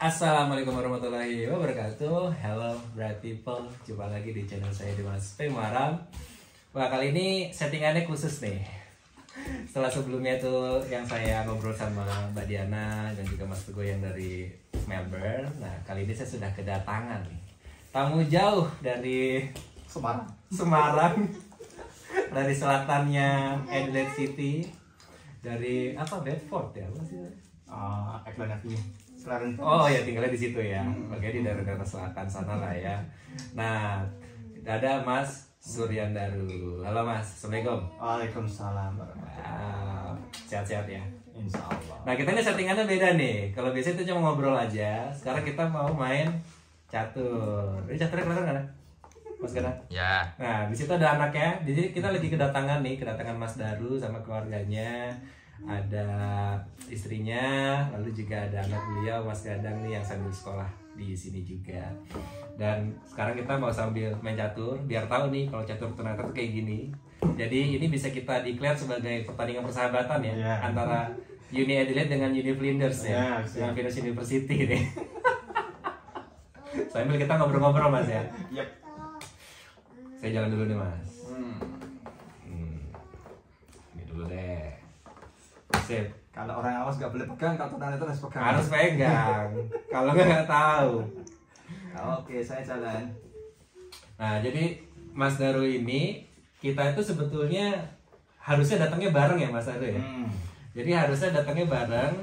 Assalamualaikum warahmatullahi wabarakatuh. Hello bright people, jumpa lagi di channel saya Dimas Pemaram. Wah, kali ini settingannya khusus nih. Setelah sebelumnya tuh yang saya ngobrol sama Mbak Diana dan juga Mas Teguh yang dari Melbourne. Nah, kali ini saya sudah kedatangan nih tamu jauh dari Semarang dari selatannya Adelaide City, dari apa, Bedford ya, apa sih? Adelaide Avenue. Oh ya, tinggalnya di situ ya. Makanya di daerah selatan sana lah ya. Nah, ada Mas Suryandaru. Halo Mas, Assalamualaikum. Waalaikumsalam. Sehat-sehat ya. Insya Allah. Nah, kita ini settingannya beda nih. Kalau biasanya itu cuma ngobrol aja. Sekarang kita mau main catur. Ini caturnya kelihatan kan? Mas Gana? Ya. Nah, di situ ada anaknya. Jadi kita lagi kedatangan Mas Daru sama keluarganya. Ada istrinya, lalu juga ada anak beliau Mas Gadang nih yang sambil sekolah di sini juga. Dan sekarang kita mau sambil main catur, biar tahu nih kalau catur ternyata tuh kayak gini. Jadi ini bisa kita declare sebagai pertandingan persahabatan ya, antara Uni Adelaide dengan Uni Flinders ya, dengan Flinders University nih. Sambil kita ngobrol-ngobrol Mas ya. Yep. Saya jalan dulu nih Mas. Ini dulu deh. Sip. Kalau orang awas nggak boleh pegang, kalau tunanetra itu harus pegang. Harus pegang. Kalau nggak tahu. Oke, saya jalan. Nah, jadi Mas Daru ini kita itu sebetulnya harusnya datangnya bareng ya Mas Daru ya. Jadi harusnya datangnya bareng,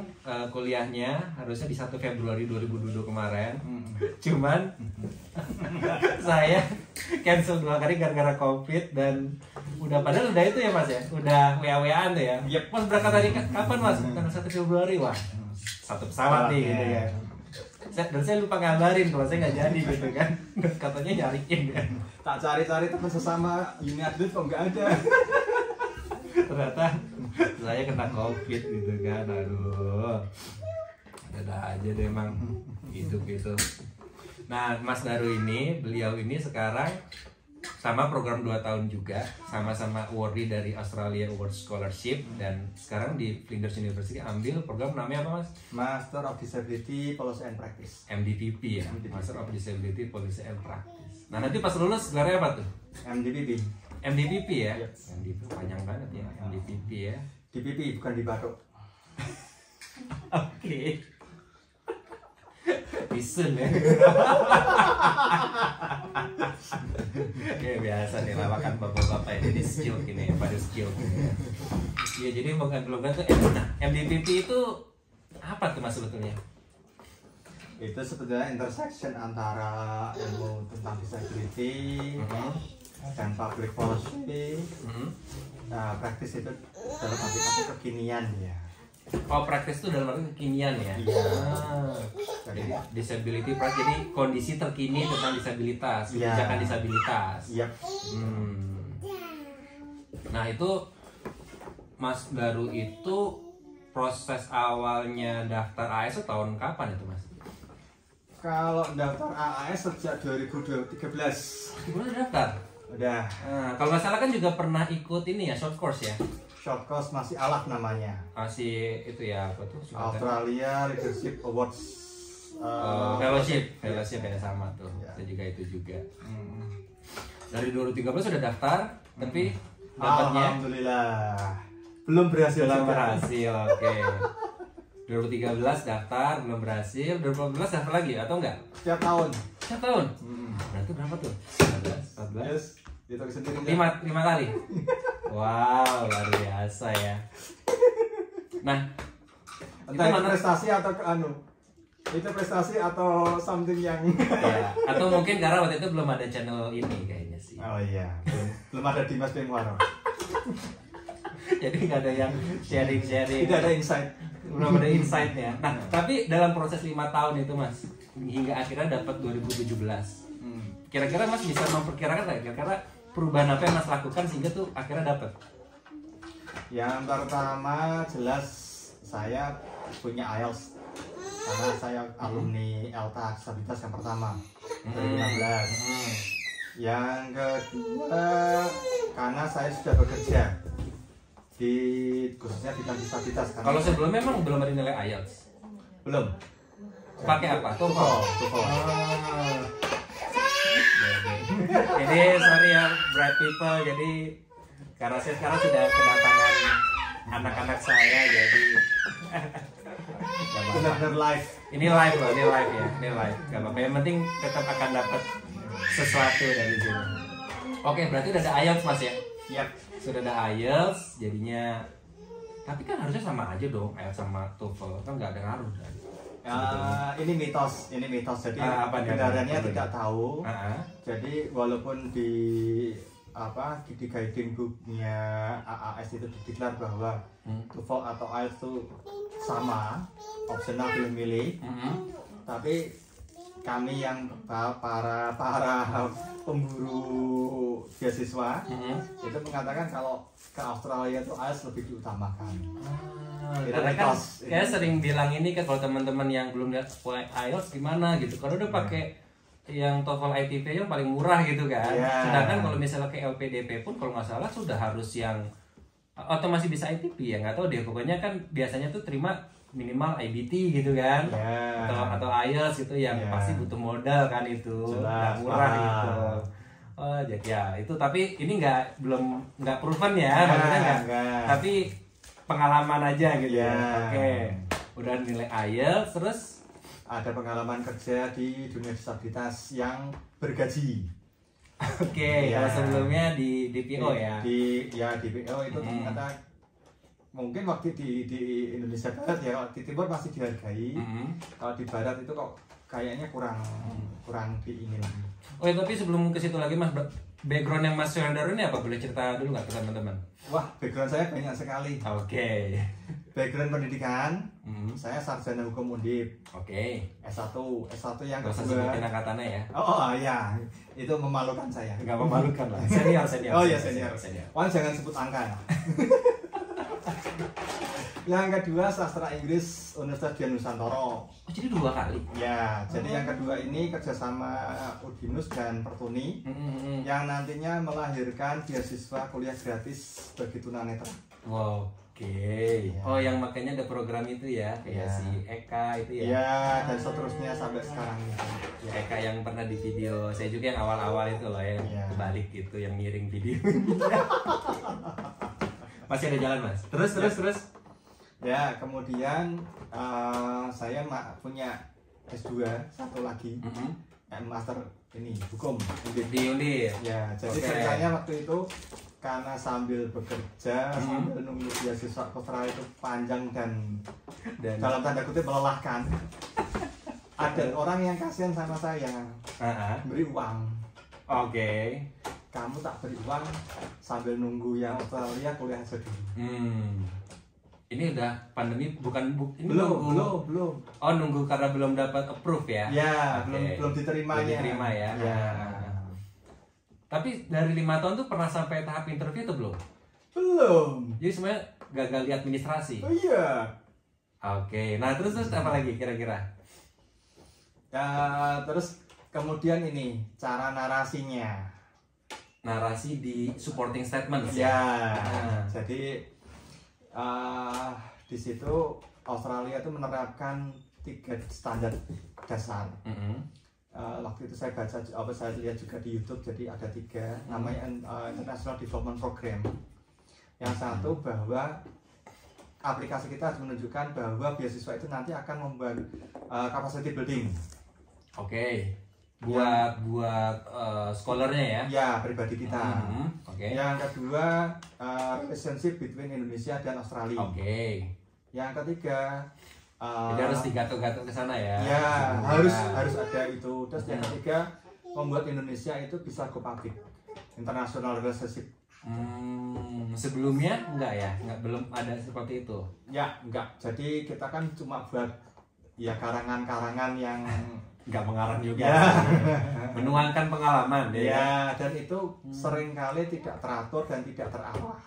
kuliahnya harusnya di 1 Februari 2022 kemarin. Cuman saya cancel 2 kali gara-gara COVID dan padahal udah itu ya Mas ya. Udah WA-WAan tuh ya. Yep. Mas berangkat dari kapan Mas? Tanggal 1 Februari. Wah, satu pesawat nih gitu ya. Dan saya lupa ngabarin kalau saya nggak jadi gitu kan. Katanya nyariin kan. Tak cari-cari teman sesama Uni Adelaide kok nggak ada. Ternyata saya kena COVID gitu kan. Aduh, ada aja deh emang hidup gitu. Nah, Mas Daru ini, beliau ini sekarang sama program 2 tahun juga, sama-sama awardee dari Australia Award Scholarship, dan sekarang di Flinders University ambil program namanya apa Mas? Master of Disability Policy and Practice. MDPP ya, Master of Disability Policy and Practice. Nah, nanti pas lulus gelarnya apa tuh? MDPP. MDPP ya? Yes. MDPP panjang banget ya, MDPP ya. DPP bukan di batuk. Oke. Bisun ya. Ya biasa nih lawakan bapak-bapak ya, jadi skill gini ya, pada skill. Ya jadi moga-moga tuh MDPP itu apa tuh Mas sebetulnya? Itu sebetulnya intersection antara ilmu tentang disability dan public policy. Nah, praktis itu dalam arti kekinian ya. Oh, praktis itu dalam arti kekinian ya? Iya. Jadi disability practice, jadi kondisi terkini tentang disabilitas, kebijakan disabilitas. Yep. Nah itu Mas Daru itu proses awalnya daftar AS tahun kapan itu Mas? Kalau daftar AAS sejak 2013. Udah daftar? Udah. Nah, kalau nggak salah kan juga pernah ikut ini ya, short course ya? Short course masih alaf namanya. Masih itu ya, apa tuh? Australia Leadership Awards. Fellowship ya sama tuh. Ya. Saya juga itu juga. Dari 2013 sudah daftar, tapi dapatnya alhamdulillah belum berhasil. belum berhasil. Oke. 2013 daftar belum berhasil, 2014 daftar lagi atau enggak? Setiap tahun. Setiap tahun. Berarti berapa tuh? 15, 14. Yes, itu sendiri. 5 kali. Wow, luar biasa ya. Nah, Entah itu prestasi atau itu prestasi atau something yang ya, atau mungkin karena waktu itu belum ada channel ini kayaknya sih. Oh iya, belum ada Dimas Pemaram. Jadi nggak ada yang sharing. Tidak ada insight. Belum ada insight-nya. Nah, tapi dalam proses 5 tahun itu Mas, hingga akhirnya dapat 2017. Kira-kira Mas bisa memperkirakan nggak? Kira-kira perubahan apa yang Mas lakukan sehingga tuh akhirnya dapat? Yang pertama jelas saya punya IELTS karena saya alumni ELTA disabilitas yang pertama 2016. Yang kedua karena saya sudah bekerja di khususnya bidang disabilitas. Kalau sebelumnya memang belum ada nilai IELTS? Belum. Pakai apa? TOEFL. Ini sorry ya bright people, jadi karena saya sekarang sudah kedatangan anak-anak saya, jadi Benar-benar live. ini live loh, ini live ya, ini live. Gak apa-apa, yang penting tetap akan dapat sesuatu dari sini. Oke, berarti udah ada IELTS mas ya? Yap. Sudah ada IELTS, jadinya. Tapi kan harusnya sama aja dong, IELTS sama TOEFL kan nggak ada ngaruh kan? Ini mitos. Jadi apa kebenarannya tidak tahu. Uh-huh. Jadi walaupun di guiding booknya AAS itu dideklar bahwa TOEFL atau IELTS itu sama, opsional pilih milih. Tapi kami yang para pemburu beasiswa itu mengatakan kalau ke Australia itu IELTS lebih diutamakan. Karena kan saya sering bilang ini kan kalau teman-teman yang belum lihat IELTS gimana gitu, kalau udah pakai yang TOEFL ITP yang paling murah gitu kan. Sedangkan kalau misalnya ke LPDP pun kalau nggak salah sudah harus yang atau masih bisa ITP ya, nggak tahu deh, pokoknya kan biasanya tuh terima minimal IBT gitu kan, atau IELTS itu yang pasti butuh modal kan, itu nggak murah gitu. Oh jadi ya itu, tapi ini nggak proven ya, maksudnya nggak, tapi pengalaman aja gitu. Oke, udah nilai IELTS, terus ada pengalaman kerja di dunia disabilitas yang bergaji. Oke, kalau sebelumnya di DPO di DPO itu ternyata mungkin waktu di Indonesia Barat ya, kalau di Timur masih dihargai. Kalau di Barat itu kok kayaknya kurang di ini lagi. Oh ya, tapi sebelum ke situ lagi mas, background yang Mas Surendra ini apa, boleh cerita dulu nggak ke teman-teman? Wah, background saya banyak sekali. Oke. Background pendidikan, saya sarjana hukum Undip. Oke. S1 yang Gak usah kedua. sebutin angkatannya ya. Oh iya, itu memalukan saya. Nggak memalukan lah. Senior. Oh iya senior. Wah, jangan sebut angka ya. Yang kedua sastra Inggris Universitas Dian Nusantara. Oh jadi 2 kali? Ya, jadi yang kedua ini kerjasama Udinus dan Pertuni yang nantinya melahirkan beasiswa kuliah gratis bagi tunanetra. Wow. Oke. Oh yang makanya ada program itu ya, kayak si Eka itu ya. Iya, dan seterusnya sampai sekarang itu. Ya, Eka yang pernah di video saya juga yang awal-awal itu loh, yang balik gitu, yang miring video. Masih ada jalan mas. Terus. Ya, kemudian saya punya S2 satu lagi, master ini hukum di Undip. Ya, jadi ceritanya waktu itu karena sambil bekerja, sambil nunggu beasiswa Australia itu panjang dan dalam tanda kutip melelahkan. Ada orang yang kasihan sama saya, beri uang. Oke. Kamu tak beri uang sambil nunggu yang Australia kuliah aja dulu. Ini udah pandemi ini belum. Oh nunggu karena belum dapat approve ya? Ya, belum diterimanya. Belum diterima ya. Tapi dari 5 tahun tuh pernah sampai tahap interview atau belum? Belum. Jadi sebenarnya gagal di administrasi. Oh iya. Oke. Nah terus apa lagi kira-kira? Ya, terus kemudian ini cara narasinya. Narasi di supporting statement ya. Jadi di situ Australia itu menerapkan 3 standar dasar. Waktu itu saya baca, saya lihat juga di YouTube, jadi ada 3 namanya International Development Program. Yang satu bahwa aplikasi kita harus menunjukkan bahwa beasiswa itu nanti akan membangun capacity building. Oke. Buat scholarnya ya? Ya, pribadi kita. Okay. Yang kedua relationship between Indonesia dan Australia. Oke. Yang ketiga jadi harus digatuk-gatuk ke sana ya? Ya, harus ada itu. Terus yang ketiga membuat Indonesia itu bisa go public, international relationship. Sebelumnya enggak ya? Belum ada seperti itu? Ya, enggak. Jadi kita kan cuma buat ya karangan-karangan yang nggak mengarang juga, menuangkan pengalaman ya, dan itu seringkali tidak teratur dan tidak terarah.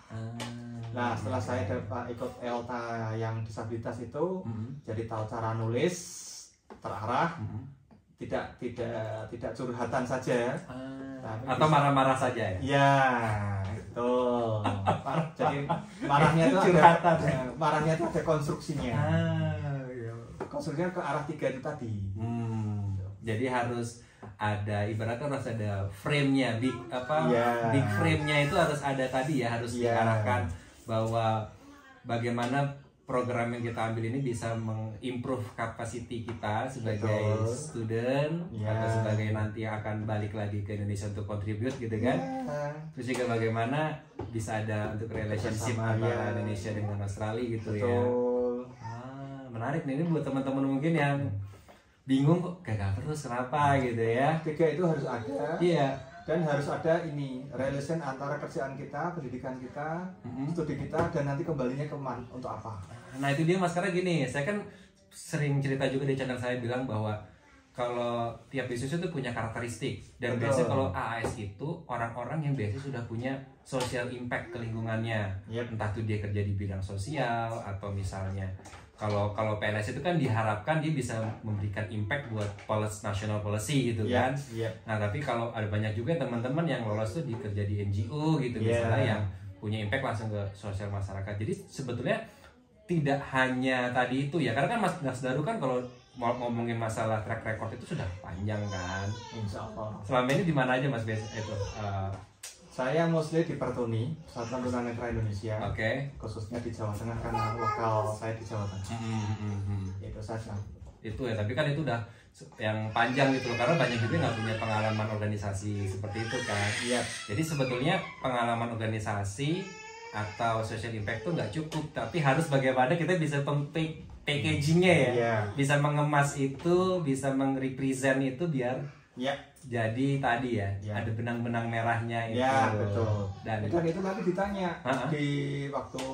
Nah, setelah saya ikut ELTA yang disabilitas itu, jadi tahu cara nulis terarah, tidak curhatan saja, atau marah-marah saja ya? Ya, betul. Jadi marahnya itu curhatan, marahnya itu ada konstruksinya. konstruksinya ke arah 3 itu tadi. Jadi harus ada, ibaratnya harus ada frame-nya, big frame-nya itu harus ada tadi ya, harus diarahkan bahwa bagaimana program yang kita ambil ini bisa mengimprove capacity kita sebagai student atau sebagai nanti yang akan balik lagi ke Indonesia untuk contribute gitu kan. Terus juga bagaimana bisa ada untuk relationship antara Indonesia dengan Australia gitu ya. Menarik nih, ini buat teman-teman mungkin yang bingung kok gagal terus kenapa gitu ya. 3 itu harus ada. Iya. Dan harus ada ini relation antara kerjaan kita, pendidikan kita, studi kita, dan nanti kembalinya untuk apa. Nah itu dia Mas, karena gini, saya kan sering cerita juga di channel saya bilang bahwa kalau tiap bisnis itu punya karakteristik. Dan biasanya kalau AAS itu orang-orang yang biasanya sudah punya social impact ke lingkungannya. Entah itu dia kerja di bidang sosial atau misalnya kalau PNS itu kan diharapkan dia bisa memberikan impact buat national policy gitu kan. Nah tapi kalau ada banyak juga teman-teman yang lolos tuh kerja di NGO gitu misalnya yang punya impact langsung ke sosial masyarakat. Jadi sebetulnya tidak hanya tadi itu ya, karena kan Mas Daru kan kalau mau ngomongin masalah track record itu sudah panjang kan. Insya Allah. Selama ini di mana aja Mas itu? Saya mostly di Pertuni, Persatuan Tunanetra Indonesia. Khususnya di Jawa Tengah karena lokal saya di Jawa Tengah. Itu saja. Itu ya, tapi kan itu udah yang panjang gitu loh, karena banyak juga nggak punya pengalaman organisasi seperti itu kan. Jadi sebetulnya pengalaman organisasi atau social impact tuh nggak cukup, tapi harus bagaimana kita bisa packagingnya ya, bisa mengemas itu, bisa mengrepresent itu biar jadi tadi ya, ada benang-benang merahnya itu. Betul. Dan itu nanti ditanya di waktu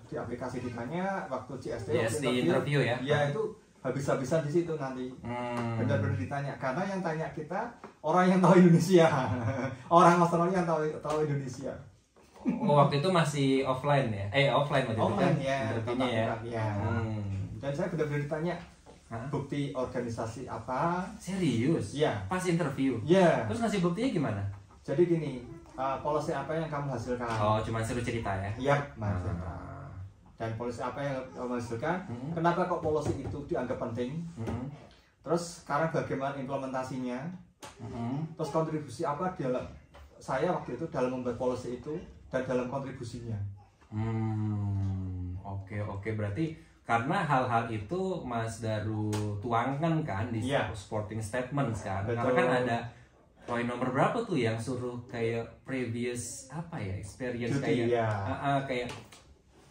di aplikasi ditanya, waktu CST interview ya. Itu habis-habisan di situ nanti. Benar-benar ditanya, karena yang tanya kita orang yang tahu Indonesia, orang Australia yang tahu Indonesia. Waktu itu masih offline ya? Offline waktu itu kan interviewnya ya. Dan saya benar-benar ditanya bukti organisasi apa. Serius? Pas interview? Terus ngasih buktinya gimana? Jadi gini, policy apa yang kamu hasilkan? Cuma suruh cerita ya? Dan policy apa yang kamu hasilkan? Kenapa kok policy itu dianggap penting? Terus sekarang bagaimana implementasinya? Terus kontribusi apa dalam saya waktu itu dalam membuat policy itu dan dalam kontribusinya. Oke, berarti karena hal-hal itu Mas Daru tuangkan kan di supporting statement kan. Karena kan ada poin nomor berapa tuh yang suruh kayak previous experience kayak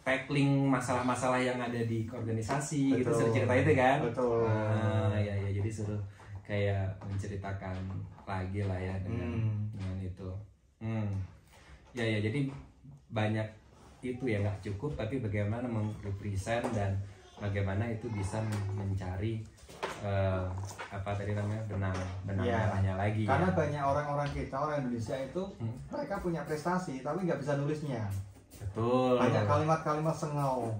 tackling masalah-masalah yang ada di organisasi gitu, suruh cerita itu kan. Ya jadi suruh kayak menceritakan lagi lah ya dengan itu. Ya jadi banyak itu ya nggak cukup, tapi bagaimana merepresent dan bagaimana itu bisa mencari benang merahnya lagi. Karena banyak orang-orang kita, orang Indonesia itu mereka punya prestasi tapi nggak bisa nulisnya. Betul. Banyak kalimat-kalimat sengau.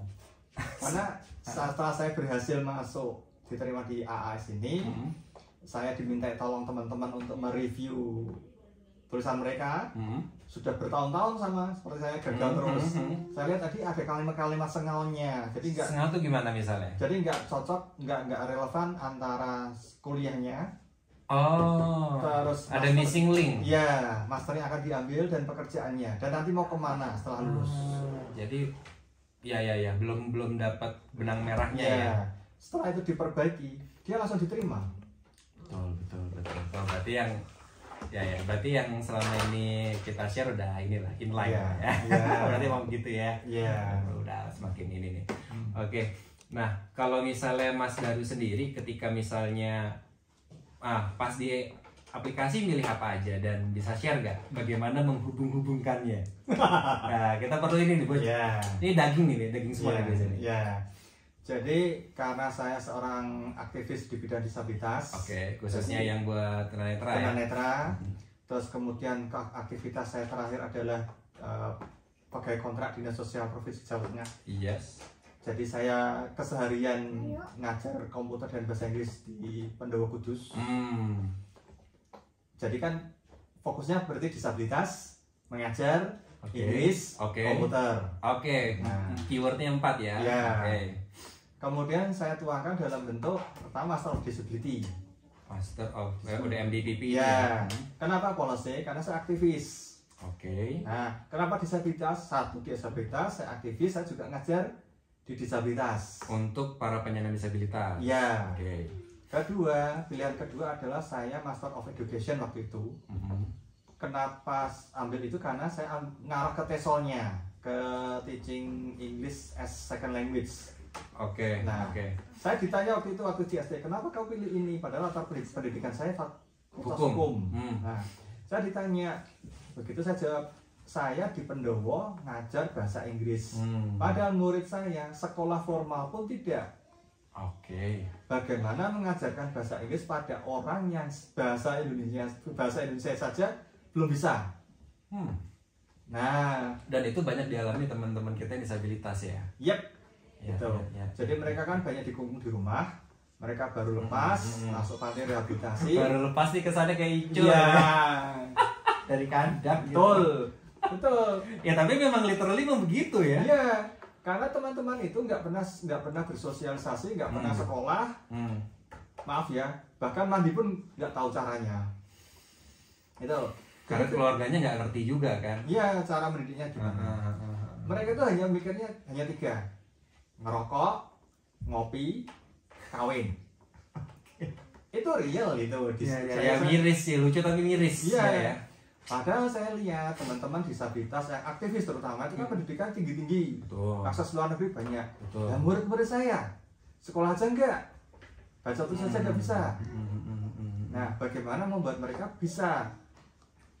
Karena setelah saya berhasil masuk diterima di AAS ini, saya diminta tolong teman-teman untuk mereview tulisan mereka. Sudah bertahun-tahun sama seperti saya gagal terus. Saya lihat tadi ada kalimat-kalimat sengaunya. Jadi nggak. Sengau itu gimana misalnya? Jadi nggak cocok, nggak relevan antara kuliahnya. Terus ada missing link. Masternya akan diambil dan pekerjaannya. Dan nanti mau kemana setelah lulus? Jadi belum dapat benang merahnya ya. Setelah itu diperbaiki, dia langsung diterima. Betul. Berarti yang selama ini kita share udah inilah inline ya. Berarti mau begitu ya. Udah semakin ini nih. Oke. Nah, kalau misalnya Mas Daru sendiri ketika misalnya pas di aplikasi milih apa aja dan bisa share nggak bagaimana menghubung-hubungkannya? Nah, kita perlu ini nih, Bos. Ini daging semua biasanya. Jadi karena saya seorang aktivis di bidang disabilitas, khususnya yang buat tunanetra. Terus kemudian aktivitas saya terakhir adalah pegawai kontrak Dinas Sosial Provinsi Jawa Tengah. Jadi saya keseharian ngajar komputer dan bahasa Inggris di Pendowo Kudus. Jadi kan fokusnya berarti disabilitas, mengajar, Inggris, komputer. Keywordnya 4 ya. Kemudian saya tuangkan dalam bentuk pertama Master of Disability. Master of udah MDPP ya. Kenapa policy? Karena saya aktivis. Oke. Nah, kenapa disabilitas? Satu disabilitas, saya aktivis, saya juga ngajar di disabilitas. Untuk para penyandang disabilitas. Ya. Oke. Kedua, pilihan kedua adalah saya Master of Education waktu itu. Kenapa ambil itu? Karena saya ngarah ke TESOL-nya, ke Teaching English as Second Language. Oke. Nah, saya ditanya waktu itu waktu di SD, kenapa kau pilih ini? Padahal latar pendidikan saya fakultas hukum. Nah, saya ditanya, begitu saya jawab, saya di Pendowo ngajar bahasa Inggris. Padahal murid saya sekolah formal pun tidak. Oke. Bagaimana mengajarkan bahasa Inggris pada orang yang bahasa Indonesia saja belum bisa? Nah, dan itu banyak dialami teman-teman kita yang disabilitas ya. Yep. Gitu. Jadi mereka kan banyak dikungkung di rumah, mereka baru lepas masuk panti rehabilitasi. Baru lepas nih kesannya kayak hijau. Ya. Dari kandang. Betul. Gitu. Betul. Ya tapi memang literally memang begitu ya. Iya. Karena teman-teman itu nggak pernah bersosialisasi, nggak pernah sekolah. Maaf ya, bahkan mandi pun nggak tahu caranya. Itu. Karena keluarganya nggak ngerti juga kan. Iya, cara mendidiknya gimana. Mereka itu hanya mikirnya hanya 3. Ngerokok, ngopi, kawin. Itu real itu. Ya miris sih, lucu tapi miris. Iya. Ya. Padahal saya lihat teman-teman disabilitas yang aktivis terutama itu kan pendidikan tinggi-tinggi. Akses luar negeri banyak. Dan murid-murid saya sekolah aja enggak, baca tulis saja enggak bisa. Nah, bagaimana membuat mereka bisa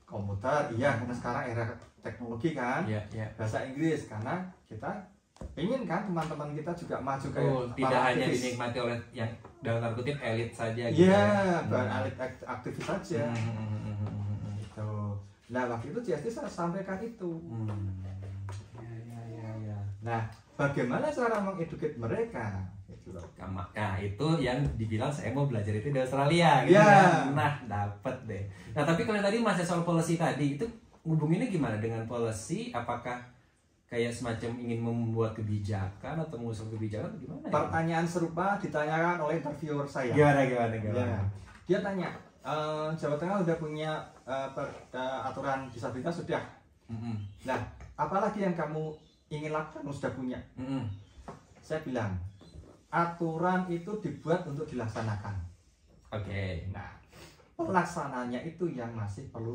komputer? Iya, karena sekarang era teknologi kan. Bahasa Inggris karena kita ingin kan teman-teman kita juga maju kayak tidak hanya dinikmati oleh yang dalam tanda kutip elit saja gitu. Iya, bukan elit aktivis saja. Gitu. Nah, waktu itu JST saya sampaikan itu. Nah, bagaimana cara mengeduket mereka? Gitu loh. Nah, itu yang dibilang saya mau belajar itu di Australia gitu kan. Nah, dapat deh. Nah, tapi kalau tadi masih soal policy tadi, itu hubunginnya gimana dengan policy? Apakah kayak semacam ingin membuat kebijakan atau mengusul kebijakan atau gimana? Pertanyaan serupa ditanyakan oleh interviewer saya. Gimana? Ya. Dia tanya, Jawa Tengah udah punya aturan disabilitas sudah. Nah, apalagi yang kamu ingin lakukan sudah punya? Saya bilang, aturan itu dibuat untuk dilaksanakan. Oke. Nah, pelaksananya itu yang masih perlu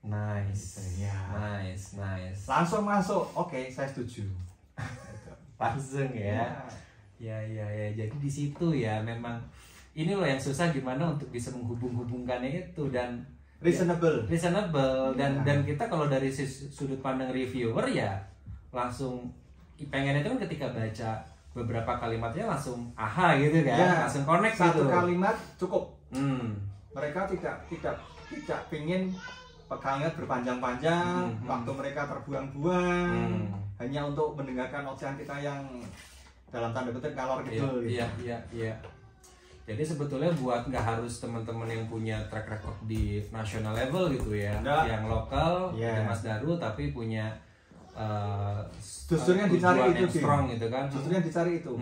Nice. Langsung masuk. Oke, saya setuju. Langsung ya. Ya. Jadi di situ ya memang ini loh yang susah gimana untuk bisa menghubung-hubungkannya itu dan reasonable dan kita kalau dari sudut pandang reviewer ya langsung pengennya itu kan ketika baca beberapa kalimatnya langsung aha gitu kan, langsung connect satu gitu. Kalimat cukup. Mereka tidak pingin kalimat berpanjang-panjang, waktu mereka terbuang-buang hanya untuk mendengarkan ocehan kita yang dalam tanda kutip ngalor gitu. Iya. Jadi sebetulnya buat nggak harus teman-teman yang punya track record di national level gitu ya, yang lokal di Mas Daru tapi punya justru yang dicari itu strong gitu kan. Justru yang dicari itu.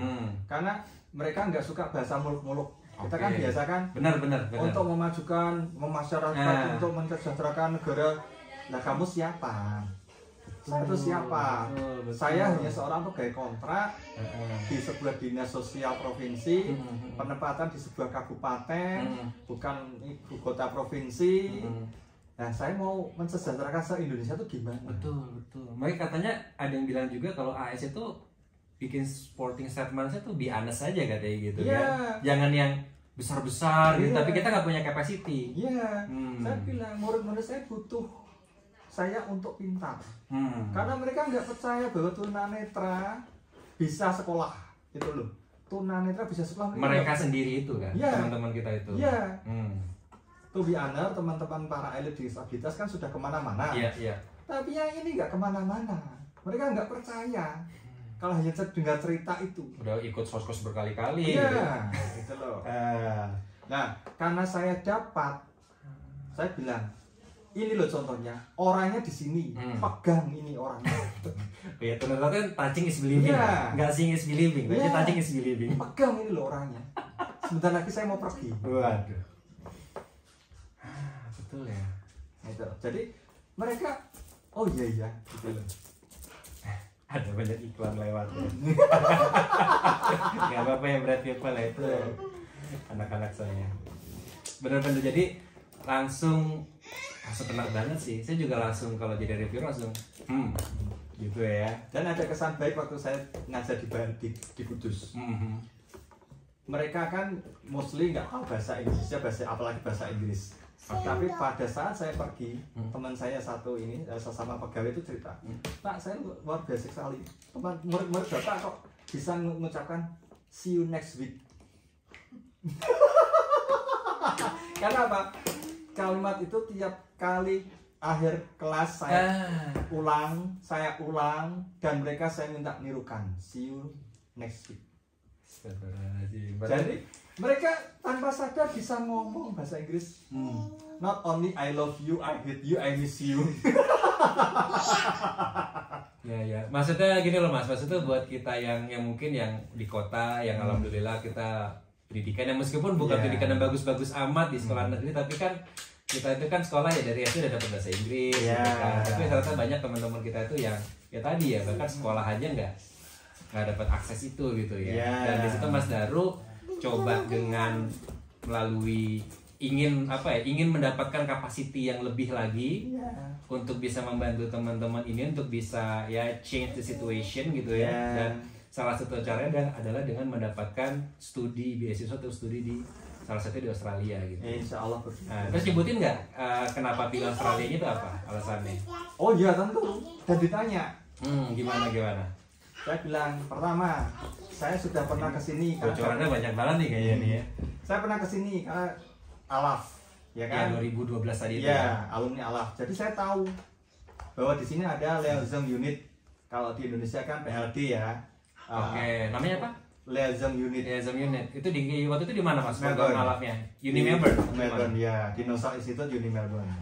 Karena mereka nggak suka bahasa muluk-muluk. Kita kan biasa kan benar. Untuk memajukan masyarakat, untuk mensejahterakan negara. Nah, kamu siapa? Saya itu siapa? Betul. Saya hanya seorang pegawai kontrak di sebuah dinas sosial provinsi, penempatan di sebuah kabupaten, bukan ibu kota provinsi. Nah, saya mau mensejahterakan se-Indonesia itu gimana? Betul. Makanya katanya ada yang bilang juga kalau AS itu bikin sporting statement-nya tuh be honest aja katanya gitu kan. Jangan yang besar-besar gitu, tapi kita nggak punya capacity. Saya bilang murid-murid saya butuh saya untuk pintar. Karena mereka nggak percaya bahwa tunanetra bisa sekolah, gitu loh. Tunanetra bisa sekolah. Mereka sendiri itu kan, teman-teman kita itu. To be honest, teman-teman para elit disabilitas kan sudah kemana-mana. Iya. Tapi yang ini nggak kemana-mana. Mereka nggak percaya. Kalau hanya dengar cerita itu. Udah ikut sos-sos berkali-kali. Iya, gitu loh. Nah, karena saya dapat, saya bilang, ini loh contohnya, orangnya di sini, pegang ini orangnya. Ya ternyata kan touching is believing, nggak seeing is believing, tapi touching is believing. Pegang ini loh orangnya. Sebentar lagi saya mau pergi. Waduh. Betul ya. Itu. Jadi mereka, oh iya, gitu loh. Ada banyak iklan lewat ya. Gak apa-apa ya Brad People ya, itu anak-anak saya. Bener-bener jadi langsung kena banget sih. Saya juga langsung kalau jadi reviewer langsung gitu ya. Dan ada kesan baik waktu saya ngajar di Kudus. Mereka kan mostly nggak tahu bahasa Inggrisnya, apalagi bahasa Inggris. Tapi pada saat saya pergi, teman saya satu ini, sesama pegawai itu cerita, Pak, saya luar biasa sekali. Teman murid Bapak kok bisa mengucapkan see you next week. Karena apa? Kalimat itu tiap kali akhir kelas saya ulang, dan mereka saya minta nirukan see you next week. Jadi mereka tanpa sadar bisa ngomong bahasa Inggris. Not only I love you, I hate you, I miss you. Ya. Maksudnya gini loh Mas, maksudnya buat kita yang mungkin yang di kota, yang alhamdulillah kita pendidikan yang meskipun bukan pendidikan yang bagus-bagus amat di sekolah negeri, tapi kan kita itu kan sekolah ya dari SD udah dapat bahasa Inggris. Gitu kan. Tapi ternyata banyak teman-teman kita itu yang ya tadi ya bahkan sekolah aja nggak dapat akses itu gitu ya. Dan di situ Mas Daru coba dengan melalui ingin mendapatkan kapasiti yang lebih lagi untuk bisa membantu teman-teman ini untuk bisa ya change the situation gitu ya. Dan salah satu caranya adalah dengan mendapatkan beasiswa atau studi di salah satu di Australia gitu. Insya Allah. Nah, terus sebutin nggak kenapa pilih Australia itu apa alasannya? Oh iya tentu. Dan ditanya. Gimana? Saya bilang, pertama, saya sudah pernah kesini. Bocorannya banyak banget nih kayaknya nih ya. Saya pernah kesini karena Alaf, ya kan? Ya, 2012 tadi itu. Ya, alumni Alaf. Jadi saya tahu bahwa di sini ada Liaison Unit. Kalau di Indonesia kan PLD ya. Oke, namanya apa? Liaison Unit. Liaison Unit. Itu waktu itu di mana Mas? Melbourne. Alafnya. Uni Melbourne. Melbourne ya, di Nusa Institute Uni Melbourne.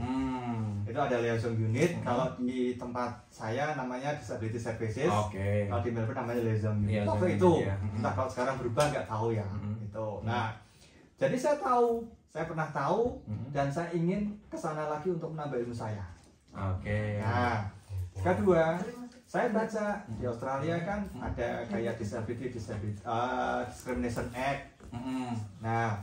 Itu ada Liaison Unit. Kalau di tempat saya namanya Disability Services. Kalau di Melbourne namanya Liaison Unit. Waktu itu, entah kalau sekarang berubah nggak tahu ya. Itu. Nah, jadi saya pernah tahu, dan saya ingin kesana lagi untuk menambah ilmu saya. Nah, kedua, saya baca di Australia kan ada kayak Discrimination Act. Nah,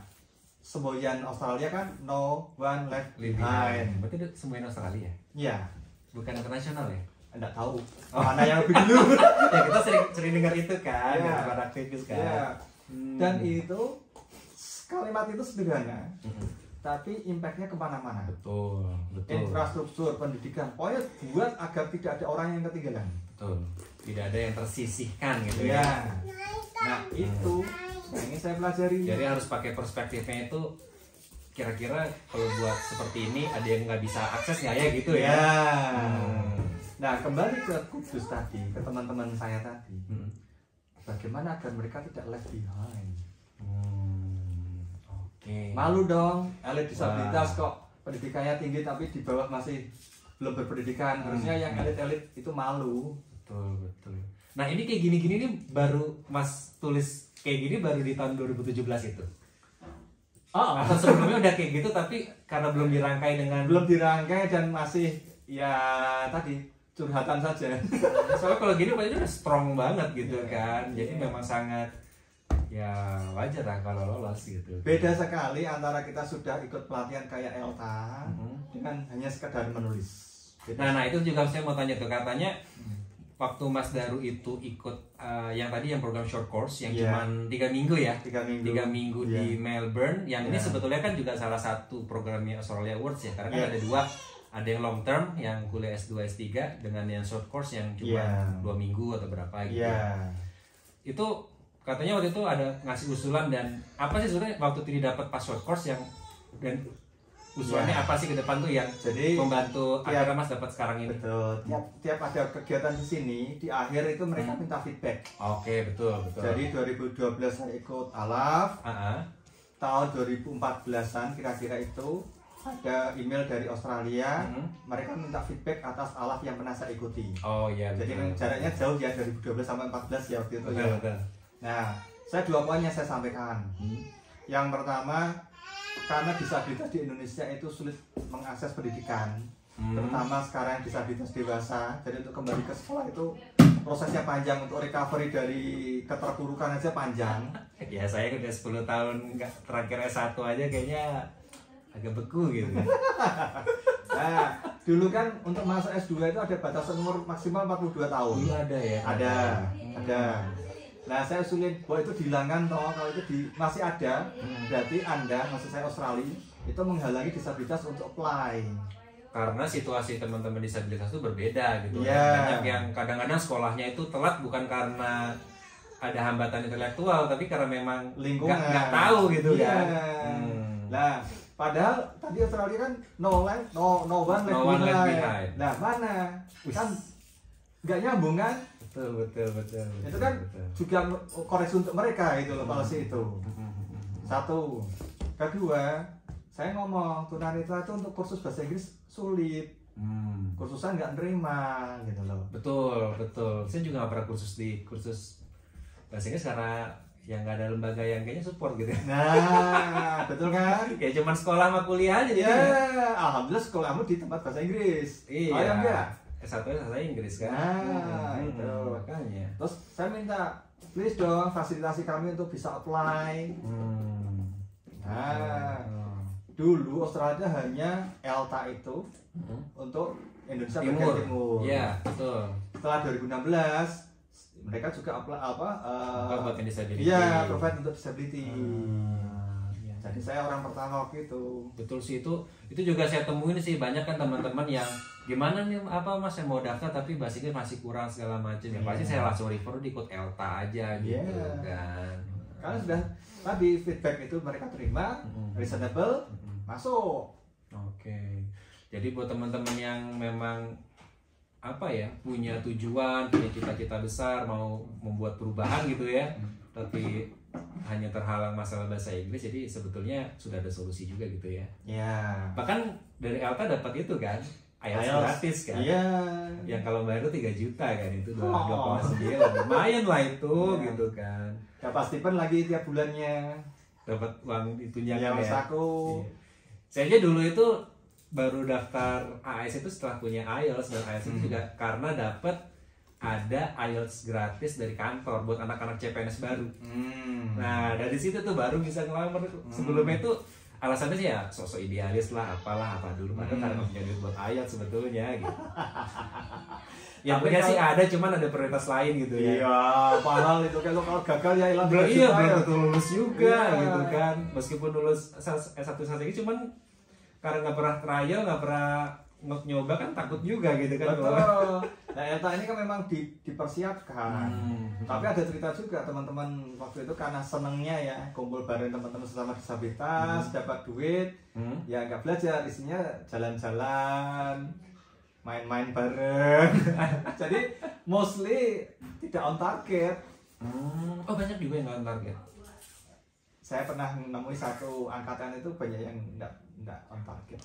semboyan Australia kan no one left behind. Berarti itu semboyan Australia? Iya. Bukan internasional ya? Enggak tahu. Mana yang lebih dulu? Ya kita sering dengar itu kan, para aktivis kan. Ya. Dan itu kalimat itu sederhana, tapi impactnya kemana-mana. Betul. Infrastruktur pendidikan, pokoknya buat agar tidak ada orang yang ketinggalan. Betul. Tidak ada yang tersisihkan gitu ya. Nah itu, ini saya pelajari. Jadi harus pakai perspektifnya itu. Kira-kira kalau buat seperti ini ada yang nggak bisa akses nggak ya gitu ya. Nah kembali ke Kudus tadi, ke teman-teman saya tadi. Bagaimana agar mereka tidak left behind? Malu dong, elit disabilitas kok pendidikannya tinggi tapi di bawah masih belum berpendidikan. Harusnya yang elit-elit itu malu. Betul. Nah ini kayak gini-gini nih baru Mas tulis kayak gini baru di tahun 2017 itu. Atau sebelumnya udah kayak gitu tapi karena belum dirangkai dan masih ya tadi curhatan saja. Soalnya kalau gini pasti udah strong banget gitu kan. Jadi memang sangat ya wajar lah kalau lolos gitu. Beda sekali antara kita sudah ikut pelatihan kayak ELTA dengan hanya sekedar menulis. Nah itu juga saya mau tanya tuh, katanya waktu Mas Daru itu ikut yang tadi yang program short course yang cuman 3 minggu ya, 3 minggu di Melbourne, yang ini sebetulnya kan juga salah satu programnya Australia Awards ya, karena kan ada dua, ada yang long term yang kuliah S2 S3 dengan yang short course yang cuma 2 minggu atau berapa gitu. Itu katanya waktu itu ada ngasih usulan, dan apa sih sebenarnya waktu itu dapat pas short course yang dan usulannya apa sih ke depan tuh yang jadi membantu akhirnya Mas dapat sekarang ini? Betul. Tiap ada kegiatan di sini di akhir itu mereka minta feedback. Oke, betul. Jadi 2012 saya ikut Alaf. Tahun 2014-an kira-kira itu ada email dari Australia, mereka minta feedback atas alaf yang pernah saya ikuti. Oh iya. Jadi betul. jaraknya jauh ya, 2012 sampai 14 ya waktu itu. Betul, Ya. betul. Nah, saya 2 poin yang saya sampaikan. Yang pertama, karena disabilitas di Indonesia itu sulit mengakses pendidikan, terutama sekarang disabilitas dewasa. Jadi untuk kembali ke sekolah itu prosesnya panjang, untuk recovery dari keterpurukan aja panjang. Ya saya udah 10 tahun nggak terakhir S1 aja kayaknya agak beku gitu. Nah, dulu kan untuk masuk S2 itu ada batasan umur maksimal 42 tahun. Dulu ada ya? Ada. Nah, saya usulin bahwa itu dihilangkan toh, kalau itu masih ada, berarti Anda, maksud saya Australia, itu menghalangi disabilitas untuk apply. Karena situasi teman-teman disabilitas itu berbeda gitu. Yeah. Banyak yang kadang-kadang sekolahnya itu telat bukan karena ada hambatan intelektual, tapi karena memang Lingkungan. nggak tahu gitu Iya. kan. Nah, padahal tadi Australia kan no one left behind. behind. Nah, mana? Kan nggak nyambung kan? Betul. Itu kan juga koreksi untuk mereka itu loh, policy itu. Satu. Kedua, saya ngomong tunanetra itu untuk kursus bahasa Inggris sulit. Kursusan nggak nerima gitu loh. Betul. Saya juga nggak pernah kursus bahasa Inggris karena yang nggak ada lembaga yang kayaknya support gitu. Nah, betul kan? Ya cuman sekolah sama kuliah aja Ya, jadinya. alhamdulillah sekolahmu di tempat bahasa Inggris. Iya. Oh, ya enggak? S1 bahasa Inggris kan. Nah, itu. Makanya. Terus saya minta, please dong fasilitasi kami untuk bisa apply. Nah, dulu Australia hanya ELTA itu untuk Indonesia bagian timur. Iya, betul. Setelah 2016 mereka juga apply Buat yang disability. Iya, provide untuk disability. Iya. Jadi saya orang pertama waktu itu. Betul sih, itu juga saya temuin sih, banyak kan teman-teman yang gimana nih Mas saya mau daftar tapi bahasa Inggris masih kurang segala macam. Ya pasti saya langsung refer di ikut ELTA aja gitu kan. Karena sudah tadi feedback itu mereka terima, reasonable, masuk. Oke. Jadi buat teman-teman yang memang punya tujuan, punya cita-cita besar, mau membuat perubahan gitu ya, tapi hanya terhalang masalah bahasa Inggris, jadi sebetulnya sudah ada solusi juga gitu ya. Ya. Bahkan dari ELTA dapat itu kan, IELTS gratis kan. Iya. Yang kalau bayar itu 3 juta kan, itu 2,9, lumayan lah itu gitu kan. Dapat stipend lagi tiap bulannya. Dapat uang ditunjang Yang ya. saku. Iya. Saya aja dulu itu baru daftar AS itu setelah punya IELTS, dan IELTS itu juga karena dapat ada IELTS gratis dari kantor buat anak-anak CPNS baru. Nah dari situ tuh baru bisa ngelamar. Sebelumnya itu alasannya sih ya sosok idealis lah, apa dulu, padahal karena punya duit buat IELTS sebetulnya gitu. Yang punya sih ada, cuman ada prioritas lain gitu ya. Iya, padahal itu kalau gagal ya hilang. Iya, belum tentu lulus juga gitu kan. Meskipun lulus S1 strategi, cuman karena nggak pernah trial, nggak pernah nyoba kan takut juga gitu kan. Betul. Nah, ELTA ini kan memang dipersiapkan. Tapi ada cerita juga teman-teman waktu itu karena senengnya ya kumpul bareng teman-teman sesama disabilitas, dapat duit, ya nggak belajar, isinya jalan-jalan, main-main bareng. Jadi mostly tidak on target. Oh banyak juga yang nggak on target. Saya pernah menemui satu angkatan itu banyak yang enggak on target.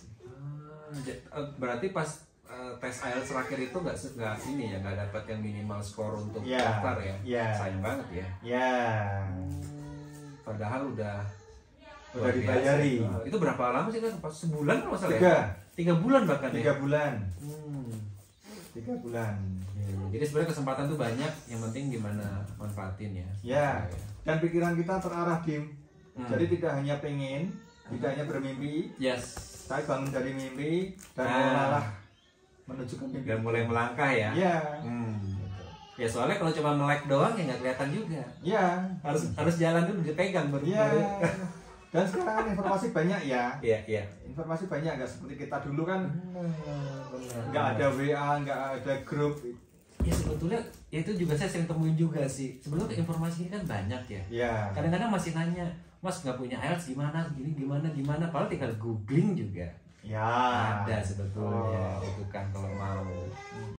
Berarti pas tes IELTS terakhir itu nggak ini ya, nggak dapat yang minimal skor untuk daftar ya. Sayang banget ya. Ya. Padahal udah dibayari. Itu berapa lama sih kan? Pas sebulan kalau salah ya? 3 bulan bahkan 3 ya? bulan. 3 bulan. Jadi sebenarnya kesempatan tuh banyak, yang penting gimana manfaatin ya. Ya. Dan pikiran kita terarah Dim. Jadi tidak hanya pengen, tidak hanya bermimpi. Yes. Saya bangun dari mimpi dan mulailah menuju ke mimpi. Dan mulai melangkah ya. Ya. Ya soalnya kalau cuma melek doang ya nggak kelihatan juga. Ya. Harus jalan dulu, dipegang baru. Ya. Dan sekarang kan informasi banyak ya. Iya. Informasi banyak, nggak seperti kita dulu kan. Nggak ada WA, nggak ada grup. Ya sebetulnya ya itu juga saya sering temuin juga sih. Sebetulnya informasi ini kan banyak ya. Ya. Kadang-kadang masih nanya, Mas nggak punya IELTS gimana? Gimana? Padahal tinggal googling juga. Ya. Ada sebetulnya itu kan kalau mau.